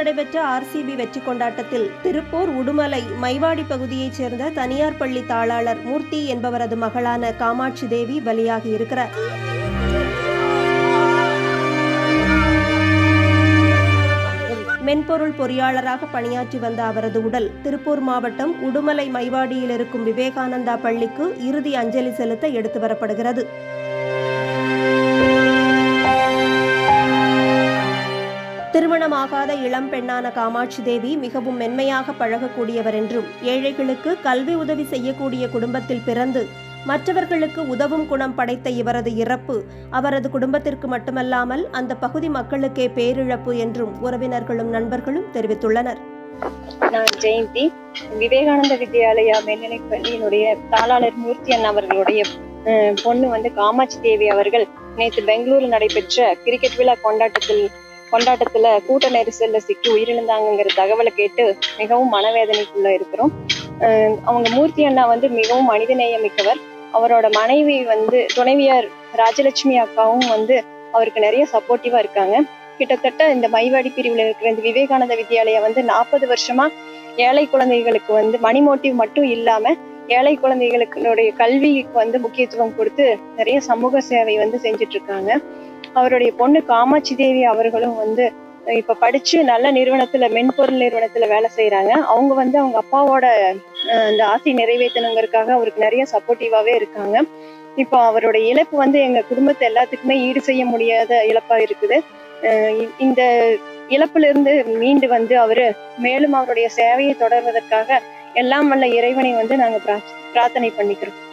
நடைபெற்ற ஆர்சிபி வெற்றி கொண்டாட்டத்தில் திருப்பூர் உடுமலை மைவாடி பகுதியைச் சேர்ந்த தனியார் பள்ளி தாளாளர் மூர்த்தி என்பவரது மகளான காமாட்சி தேவி பலியாகி இருக்கிறார். மென்பொருள் பொறியாளராக பணியாற்றி வந்த அவரது உடல் திருப்பூர் மாவட்டம் உடுமலை மைவாடியில் இருக்கும் விவேகானந்தா பள்ளிக்கு இறுதி அஞ்சலி செலுத்த எடுத்து வரப்படுகிறது. திருமணமாகாத இளம் பெண்ணான காமாட்சி தேவி மிகவும் மென்மையாக பழகக்கூடியவர் என்றும், ஏழைகளுக்கு கல்வி உதவி செய்யக்கூடிய குடும்பத்தில் பிறந்து மற்றவர்களுக்கு உதவும் குணம் படைத்த இவரது இறப்பு அவரது குடும்பத்திற்கு மட்டுமல்லாமல் அந்த பகுதி மக்களுக்கே பேரிழப்பு என்றும் உறவினர்களும் நண்பர்களும் தெரிவித்துள்ளனர். நான் ஜெயந்தி, விவேகானந்த வித்யாலயா மேல்நிலைப் பள்ளியினுடைய தாளாளர் மூர்த்தி அண்ணா அவர்களுடைய பொண்ணு காமாட்சி தேவி அவர்கள் நேற்று பெங்களூரில் நடைபெற்ற கிரிக்கெட் விழா கொண்டாட்டத்துல கூட்ட நெரிசல்ல சிக்கி உயிரிழந்தாங்கிற தகவலை கேட்டு மிகவும் மனவேதனைக்குள்ள இருக்கிறோம். அவங்க மூர்த்தி அண்ணா மிகவும் மனிதநேய மிக்கவர். அவரோட மனைவி துணைவியார் ராஜலட்சுமி அக்காவும் அவருக்கு நிறைய சப்போர்ட்டிவா இருக்காங்க. கிட்டத்தட்ட இந்த மைவாடி பிரிவுல இருக்கிற இந்த விவேகானந்த வித்யாலயா 40 வருஷமா ஏழை குழந்தைகளுக்கு மணி மோட்டிவ் மட்டும் இல்லாம ஏழை குழந்தைகளுடைய கல்விக்கு முக்கியத்துவம் கொடுத்து நிறைய சமூக சேவை செஞ்சுட்டு இருக்காங்க. அவருடைய பொண்ணு காமாட்சி தேவி அவர்களும் இப்ப படிச்சு நல்ல நிறுவனத்துல மென்பொருள் நிறுவனத்துல வேலை செய்யறாங்க. அவங்க அவங்க அப்பாவோட அந்த ஆசை நிறைவேற்றணுங்கிறதுக்காக அவருக்கு நிறைய சப்போர்ட்டிவாவே இருக்காங்க. இப்போ அவருடைய இழப்பு எங்க குடும்பத்தை எல்லாத்துக்குமே ஈடு செய்ய முடியாத இழப்பா இருக்குது. இந்த இழப்புல இருந்து மீண்டு அவரு மேலும் அவருடைய சேவையை தொடர்வதற்காக எல்லாம் வல்ல இறைவனை நாங்க பிரார்த்தனை பண்ணிக்கிறோம்.